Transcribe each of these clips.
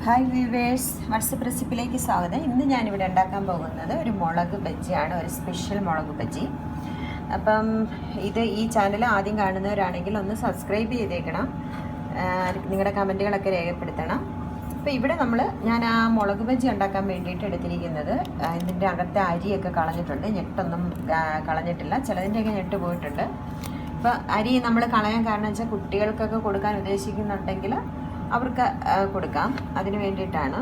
Hi viewers, WhatsApp റെസിപ്പിയിലേക്ക് സ്വാഗതം. ഇന്ന് ഞാനിവിടെ ഉണ്ടാക്കാൻ പോകുന്നത് ഒരു മുളക് ബജ്ജിയാണ്, ഒരു സ്പെഷ്യൽ മുളക് ബജ്ജി. അപ്പം ഈ ചാനൽ ആദ്യം കാണുന്നവരാണെങ്കിൽ ഒന്ന് സബ്സ്ക്രൈബ് ചെയ്തേക്കണം, നിങ്ങളുടെ കമൻറ്റുകളൊക്കെ രേഖപ്പെടുത്തണം. അപ്പോൾ ഇവിടെ ഞാൻ ആ മുളക് ബജ്ജി ഉണ്ടാക്കാൻ വേണ്ടിയിട്ട് എടുത്തിരിക്കുന്നത്, ഇതിൻ്റെ അകത്തെ അരിയൊക്കെ കളഞ്ഞിട്ടുണ്ട്, ഞെട്ടൊന്നും കളഞ്ഞിട്ടില്ല, ചിലതിൻ്റെയൊക്കെ ഞെട്ട് പോയിട്ടുണ്ട്. അപ്പോൾ അരി നമ്മൾ കളയാൻ കാരണം വെച്ചാൽ കുട്ടികൾക്കൊക്കെ കൊടുക്കാൻ ഉദ്ദേശിക്കുന്നുണ്ടെങ്കിൽ അവർക്ക് കൊടുക്കാം, അതിന് വേണ്ടിയിട്ടാണ്.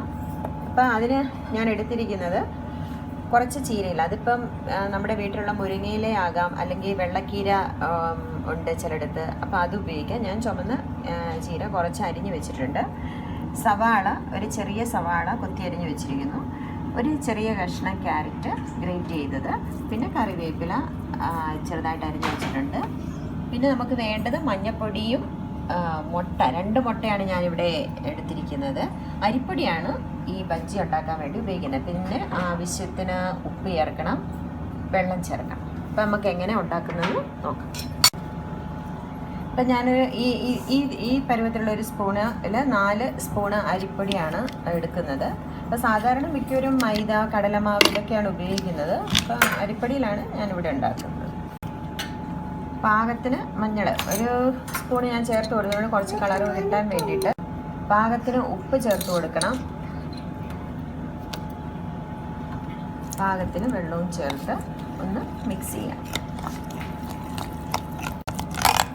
അപ്പം അതിന് ഞാൻ എടുത്തിരിക്കുന്നത് കുറച്ച് ചീരയില. അതിപ്പം നമ്മുടെ വീട്ടിലുള്ള മുരിങ്ങയില ആകാം, അല്ലെങ്കിൽ വെള്ളക്കീര ഉണ്ട് ചിലയിടത്ത്, അപ്പോൾ അത് ഉപയോഗിക്കാം. ഞാൻ ചുമന്ന ചീര കുറച്ച് അരിഞ്ഞ് വെച്ചിട്ടുണ്ട്. സവാള, ഒരു ചെറിയ സവാള കൊത്തി അരിഞ്ഞ് വെച്ചിരിക്കുന്നു. ഒരു ചെറിയ കഷ്ണം ക്യാരറ്റ് ഗ്രേറ്റ് ചെയ്തത്, പിന്നെ കറിവേപ്പില ചെറുതായിട്ട് അരിഞ്ഞ് വെച്ചിട്ടുണ്ട്. പിന്നെ നമുക്ക് വേണ്ടത് മഞ്ഞൾപ്പൊടിയും മുട്ട, 2 മുട്ടയാണ് ഞാനിവിടെ എടുത്തിരിക്കുന്നത്. അരിപ്പൊടിയാണ് ഈ ബജ്ജി ഉണ്ടാക്കാൻ വേണ്ടി ഉപയോഗിക്കുന്നത്. പിന്നെ ആവശ്യത്തിന് ഉപ്പ് ചേർക്കണം, വെള്ളം ചേർക്കണം. അപ്പം നമുക്ക് എങ്ങനെ ഉണ്ടാക്കുന്നത് നോക്കാം. അപ്പം ഞാനൊരു ഈ പരുവത്തിലുള്ള ഒരു സ്പൂണിൽ 4 സ്പൂണ് അരിപ്പൊടിയാണ് എടുക്കുന്നത്. അപ്പോൾ സാധാരണ മിക്കവരും മൈദ, കടലമാവ് ഇതൊക്കെയാണ് ഉപയോഗിക്കുന്നത്. അപ്പം അരിപ്പൊടിയിലാണ് ഞാനിവിടെ ഉണ്ടാക്കുന്നത്. പാകത്തിന് മഞ്ഞൾ ഒരു സ്പൂൺ ഞാൻ ചേർത്ത് കൊടുക്കുന്നത് കുറച്ച് കളർ കിട്ടാൻ വേണ്ടിയിട്ട്. പാകത്തിന് ഉപ്പ് ചേർത്ത് കൊടുക്കണം. പാകത്തിന് വെള്ളവും ചേർത്ത് ഒന്ന് മിക്സ് ചെയ്യാം.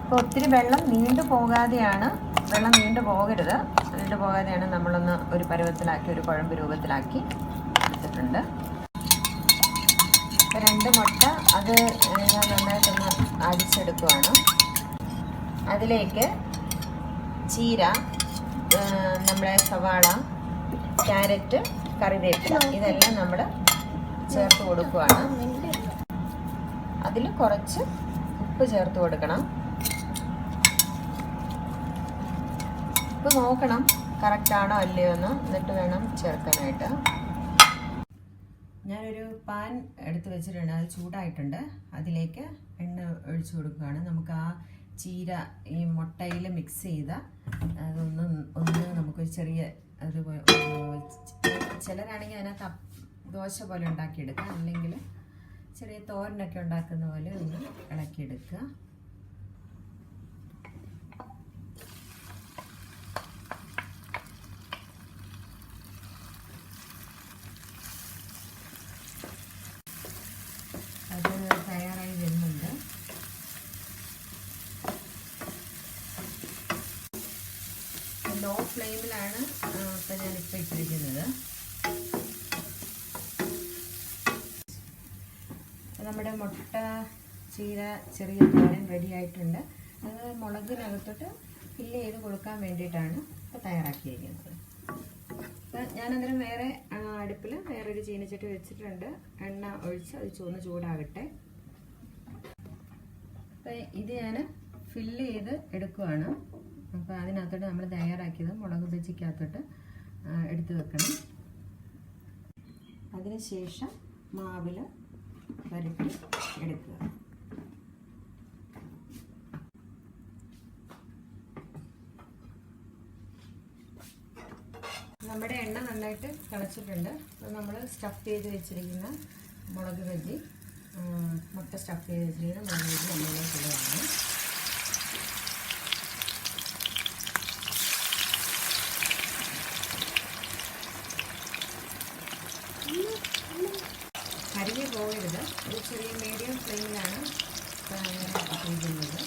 അപ്പോൾ ഒത്തിരി വെള്ളം നീണ്ടു പോകാതെയാണ്, വെള്ളം നീണ്ടു പോകാതെയാണ് നമ്മളൊന്ന് ഒരു പരുവത്തിലാക്കി, ഒരു കുഴമ്പ് രൂപത്തിലാക്കി എടുത്തിട്ടുണ്ട്. 2 മുട്ട അത് ഞാൻ നന്നായിട്ടൊന്ന് അടിച്ചെടുക്കുവാണ്. അതിലേക്ക് ചീര, നമ്മുടെ സവാള, ക്യാരറ്റ്, കറിവേപ്പില ഇതെല്ലാം നമ്മൾ ചേർത്ത് കൊടുക്കുവാണ്. അതിൽ കുറച്ച് ഉപ്പ് ചേർത്ത് കൊടുക്കണം. ഉപ്പ് നോക്കണം കറക്റ്റാണോ അല്ലയോ എന്ന്, എന്നിട്ട് വേണം ചേർക്കാനായിട്ട്. ഞാനൊരു പാൻ എടുത്ത് വെച്ചിട്ടുണ്ട്, അത് ചൂടായിട്ടുണ്ട്. അതിലേക്ക് എണ്ണ ഒഴിച്ചു കൊടുക്കുകയാണ്. നമുക്ക് ആ ചീര ഈ മുട്ടയിൽ മിക്സ് ചെയ്ത അതൊന്ന് നമുക്കൊരു ചെറിയ അതുപോലെ, ചിലരാണെങ്കിൽ അതിനകത്ത് ദോശ പോലെ ഉണ്ടാക്കിയെടുക്കുക, അല്ലെങ്കിൽ ചെറിയ തോരനൊക്കെ ഉണ്ടാക്കുന്ന പോലെ ഒന്ന് ഇളക്കിയെടുക്കുക. അത് തയ്യാറായി വരുന്നുണ്ട്. ലോ ഫ്ലെയിമിലാണ് ഇപ്പം ഞാനിപ്പോൾ ഇട്ടിരിക്കുന്നത്. നമ്മുടെ മുട്ട ചീര ചെറിയ തോരൻ റെഡി ആയിട്ടുണ്ട്. അത് മുളകിനകത്തോട്ട് ഫില്ല് ചെയ്ത് കൊടുക്കാൻ വേണ്ടിയിട്ടാണ് ഇപ്പോൾ തയ്യാറാക്കിയിരിക്കുന്നത്. ഞാനന്നേരം വേറെ അടുപ്പിൽ വേറൊരു ചീനച്ചട്ടി വെച്ചിട്ടുണ്ട്. എണ്ണ ഒഴിച്ച് അത് ചൂടാകട്ടെ. അപ്പം ഇത് ഞാൻ ഫില്ല് ചെയ്ത് എടുക്കുവാണ്. അപ്പോൾ അതിനകത്തോട്ട് നമ്മൾ തയ്യാറാക്കിയത് മുളക് ബജ്ജിക്കകത്തോട്ട് എടുത്ത് വെക്കണം. അതിനുശേഷം മാവിൽ വരട്ടി എടുക്കുക. നമ്മുടെ എണ്ണ നന്നായിട്ട് തിളച്ചിട്ടുണ്ട്. അപ്പോൾ നമ്മൾ സ്റ്റഫ് ചെയ്ത് വെച്ചിരിക്കുന്ന മുളക് ബജ്ജി, മുട്ട സ്റ്റഫ് ചെയ്ത് വെച്ചിരിക്കുന്ന മുളക് ബജ്ജി നമ്മളിലേക്ക് ഇടുകയാണ്. കരിഞ്ഞു പോകരുത്, ഒരു ചെറിയ മീഡിയം ഫ്ലെയിമിലാണ് ചെയ്യുന്നത്.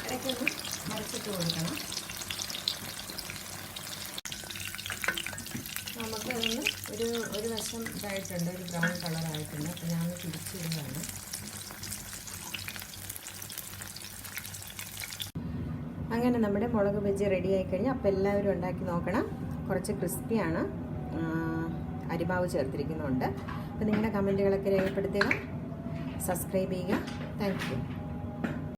ഇടയ്ക്കൊന്ന് മറിച്ചിട്ട് കൊടുക്കണം. നമുക്കതൊന്ന് ഒരു വശം ഇതായിട്ടുണ്ട്, ഒരു ബ്രൗൺ കളറായിട്ടുണ്ട്. അപ്പോൾ ഞാൻ തിരിച്ചിടുകയാണ്. അങ്ങനെ നമ്മുടെ മുളക് ബജ്ജി റെഡി ആയി കഴിഞ്ഞാൽ അപ്പോൾ എല്ലാവരും ഉണ്ടാക്കി നോക്കണം. കുറച്ച് ക്രിസ്പിയാണ്, അരിമാവ് ചേർത്തിരിക്കുന്നുണ്ട്. അപ്പോൾ നിങ്ങളുടെ കമൻറ്റുകളൊക്കെ രേഖപ്പെടുത്തുക, സബ്സ്ക്രൈബ് ചെയ്യുക. Thank you.